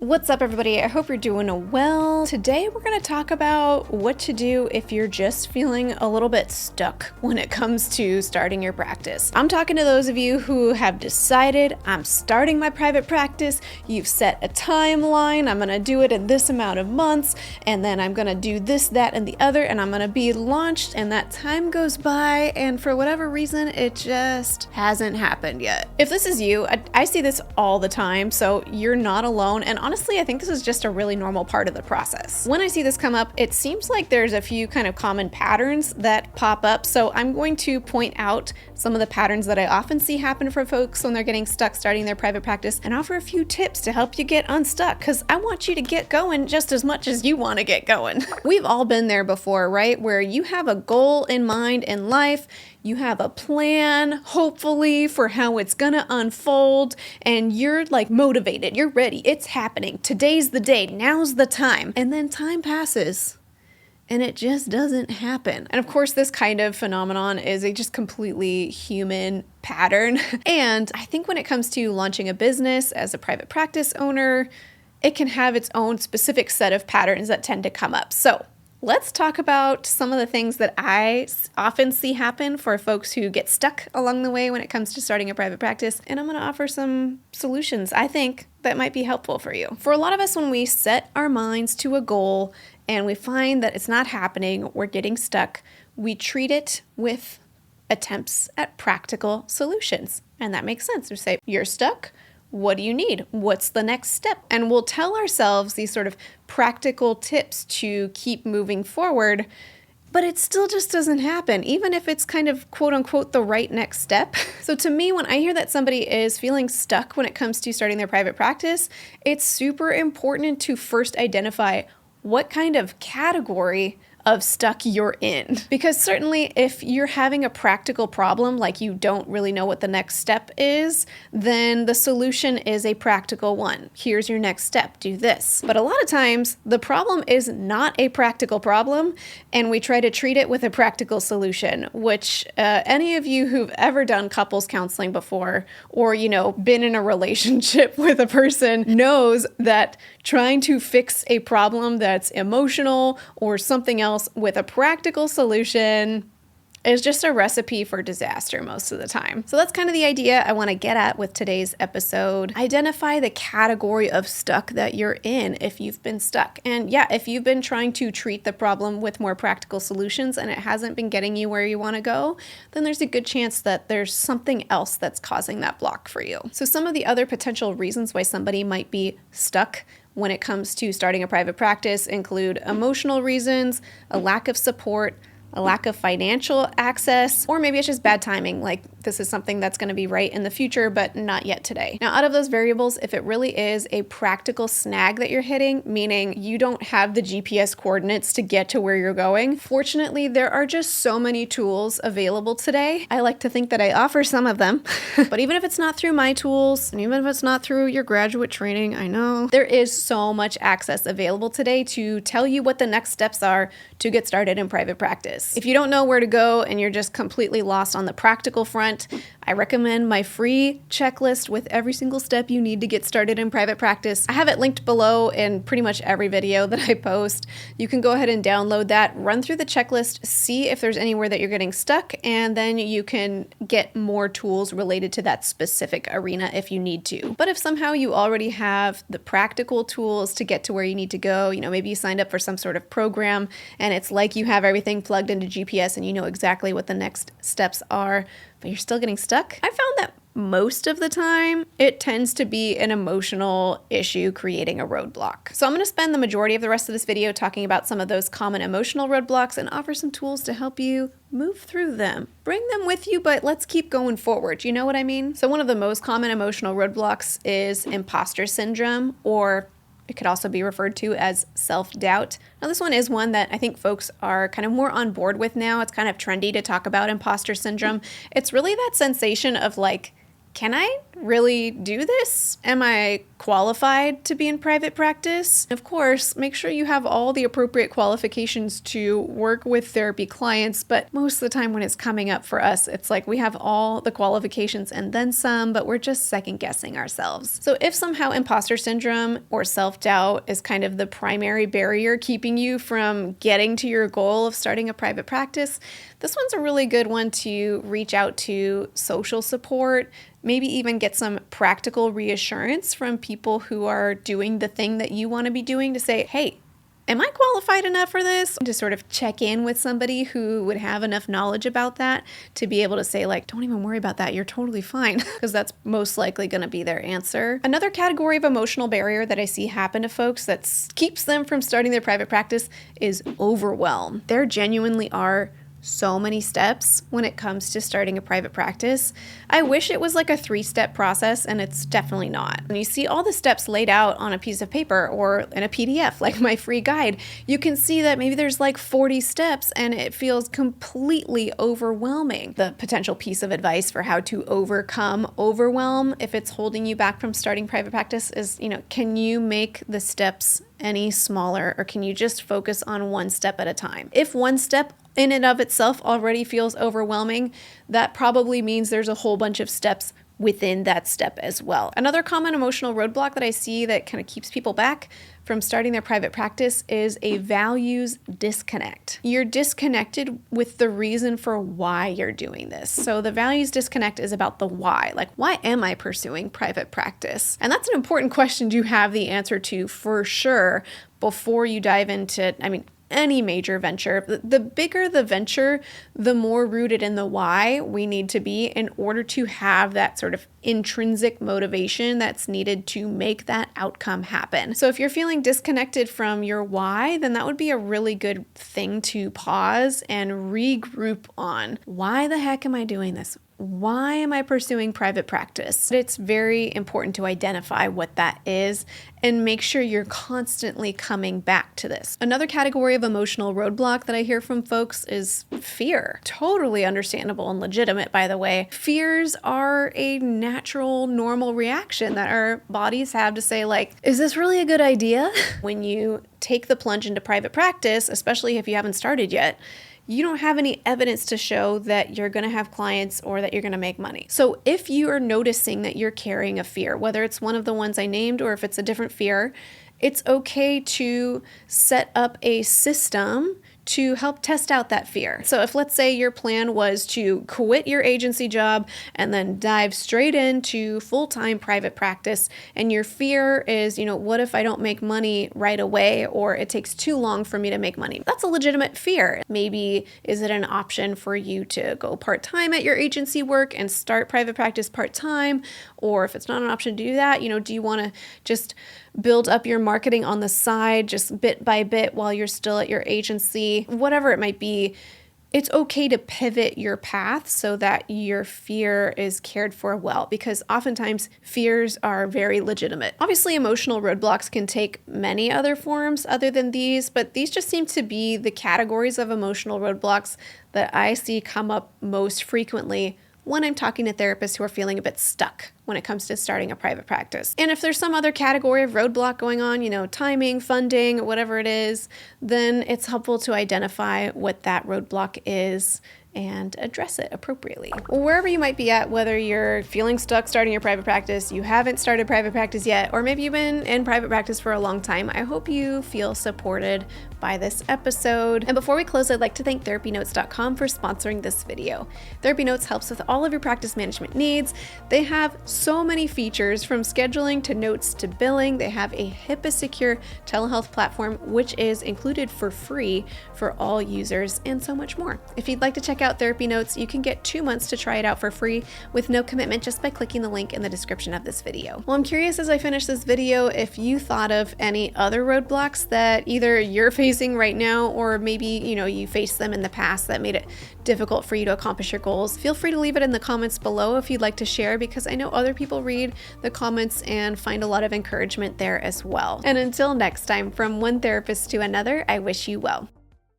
What's up, everybody? I hope you're doing well. Today we're going to talk about what to do if you're just feeling a little bit stuck when it comes to starting your practice. I'm talking to those of you who have decided I'm starting my private practice. You've set a timeline. I'm going to do it in this amount of months, and then I'm going to do this, that, and the other, and I'm going to be launched, and that time goes by, and for whatever reason, it just hasn't happened yet. If this is you, I see this all the time, so you're not alone, and honestly, I think this is just a really normal part of the process. When I see this come up, it seems like there's a few kind of common patterns that pop up. So I'm going to point out some of the patterns that I often see happen for folks when they're getting stuck starting their private practice and offer a few tips to help you get unstuck, because I want you to get going just as much as you want to get going. We've all been there before, right? Where you have a goal in mind in life, you have a plan, hopefully, for how it's gonna unfold, and you're like motivated, you're ready, it's happening, today's the day, now's the time, and then time passes and it just doesn't happen. And of course, this kind of phenomenon is a just completely human pattern. And I think when it comes to launching a business as a private practice owner, it can have its own specific set of patterns that tend to come up. So let's talk about some of the things that I often see happen for folks who get stuck along the way when it comes to starting a private practice. And I'm going to offer some solutions I think that might be helpful for you. For a lot of us, when we set our minds to a goal and we find that it's not happening, we're getting stuck, we treat it with attempts at practical solutions. And that makes sense. We say, you're stuck. What do you need? What's the next step? And we'll tell ourselves these sort of practical tips to keep moving forward, but it still just doesn't happen, even if it's kind of quote unquote the right next step. So to me, when I hear that somebody is feeling stuck when it comes to starting their private practice, it's super important to first identify what kind of category of stuck you're in. Because certainly if you're having a practical problem, like you don't really know what the next step is, then the solution is a practical one. Here's your next step, do this. But a lot of times the problem is not a practical problem, and we try to treat it with a practical solution, which any of you who've ever done couples counseling before, or, been in a relationship with a person knows that trying to fix a problem that's emotional or something else with a practical solution is just a recipe for disaster most of the time. So that's kind of the idea I want to get at with today's episode. Identify the category of stuck that you're in if you've been stuck. And yeah, if you've been trying to treat the problem with more practical solutions and it hasn't been getting you where you want to go, then there's a good chance that there's something else that's causing that block for you. So some of the other potential reasons why somebody might be stuck when it comes to starting a private practice include emotional reasons, a lack of support, a lack of financial access, or maybe it's just bad timing, like this is something that's going to be right in the future, but not yet today. Now, out of those variables, if it really is a practical snag that you're hitting, meaning you don't have the GPS coordinates to get to where you're going, fortunately, there are just so many tools available today. I like to think that I offer some of them, but even if it's not through my tools, and even if it's not through your graduate training, I know there is so much access available today to tell you what the next steps are to get started in private practice. If you don't know where to go and you're just completely lost on the practical front, I recommend my free checklist with every single step you need to get started in private practice. I have it linked below in pretty much every video that I post. You can go ahead and download that, run through the checklist, see if there's anywhere that you're getting stuck, and then you can get more tools related to that specific arena if you need to. But if somehow you already have the practical tools to get to where you need to go, maybe you signed up for some sort of program and it's like you have everything plugged into GPS and you know exactly what the next steps are, but you're still getting stuck. I found that most of the time, it tends to be an emotional issue creating a roadblock. So I'm going to spend the majority of the rest of this video talking about some of those common emotional roadblocks and offer some tools to help you move through them. Bring them with you, but let's keep going forward. You know what I mean? So one of the most common emotional roadblocks is imposter syndrome, or it could also be referred to as self-doubt. Now, this one is one that I think folks are kind of more on board with now. It's kind of trendy to talk about imposter syndrome. It's really that sensation of like, can I really do this? Am I qualified to be in private practice. Of course, make sure you have all the appropriate qualifications to work with therapy clients, but most of the time when it's coming up for us, it's like we have all the qualifications and then some, but we're just second guessing ourselves. So if somehow imposter syndrome or self-doubt is kind of the primary barrier keeping you from getting to your goal of starting a private practice, this one's a really good one to reach out to social support, maybe even get some practical reassurance from people who are doing the thing that you want to be doing to say, hey, am I qualified enough for this? To sort of check in with somebody who would have enough knowledge about that to be able to say like, don't even worry about that. You're totally fine, because that's most likely going to be their answer. Another category of emotional barrier that I see happen to folks that keeps them from starting their private practice is overwhelm. There genuinely are so many steps when it comes to starting a private practice. I wish it was like a 3-step process, and it's definitely not. When you see all the steps laid out on a piece of paper or in a PDF, like my free guide, you can see that maybe there's like 40 steps and it feels completely overwhelming. The potential piece of advice for how to overcome overwhelm if it's holding you back from starting private practice is, can you make the steps any smaller, or can you just focus on one step at a time? If one step in and of itself already feels overwhelming, that probably means there's a whole bunch of steps within that step as well. Another common emotional roadblock that I see that kind of keeps people back from starting their private practice is a values disconnect. You're disconnected with the reason for why you're doing this. So the values disconnect is about the why. Like, why am I pursuing private practice? And that's an important question to have the answer to for sure before you dive into, any major venture. The bigger the venture, the more rooted in the why we need to be in order to have that sort of intrinsic motivation that's needed to make that outcome happen. So if you're feeling disconnected from your why, then that would be a really good thing to pause and regroup on. Why the heck am I doing this? Why am I pursuing private practice? It's very important to identify what that is and make sure you're constantly coming back to this. Another category of emotional roadblock that I hear from folks is fear. Totally understandable and legitimate, by the way. Fears are a natural, normal reaction that our bodies have to say, like, is this really a good idea? When you take the plunge into private practice, especially if you haven't started yet, you don't have any evidence to show that you're going to have clients or that you're going to make money. So if you are noticing that you're carrying a fear, whether it's one of the ones I named or if it's a different fear, it's okay to set up a system to help test out that fear. So if, let's say, your plan was to quit your agency job and then dive straight into full-time private practice, and your fear is, what if I don't make money right away, or it takes too long for me to make money? That's a legitimate fear. Maybe is it an option for you to go part-time at your agency work and start private practice part-time? Or if it's not an option to do that, do you want to just build up your marketing on the side, just bit by bit while you're still at your agency? Whatever it might be, it's okay to pivot your path so that your fear is cared for well, because oftentimes fears are very legitimate. Obviously, emotional roadblocks can take many other forms other than these, but these just seem to be the categories of emotional roadblocks that I see come up most frequently when I'm talking to therapists who are feeling a bit stuck when it comes to starting a private practice. And if there's some other category of roadblock going on, timing, funding, whatever it is, then it's helpful to identify what that roadblock is and address it appropriately. Wherever you might be at, whether you're feeling stuck starting your private practice, you haven't started private practice yet, or maybe you've been in private practice for a long time, I hope you feel supported by this episode. And before we close, I'd like to thank TherapyNotes.com for sponsoring this video. TherapyNotes helps with all of your practice management needs. They have so many features, from scheduling to notes to billing. They have a HIPAA-secure telehealth platform, which is included for free for all users, and so much more. If you'd like to check out Therapy Notes, you can get 2 months to try it out for free with no commitment just by clicking the link in the description of this video. Well, I'm curious as I finish this video if you thought of any other roadblocks that either you're facing right now, or maybe you faced them in the past that made it difficult for you to accomplish your goals. Feel free to leave it in the comments below if you'd like to share, because I know other people read the comments and find a lot of encouragement there as well. And until next time, from one therapist to another, I wish you well.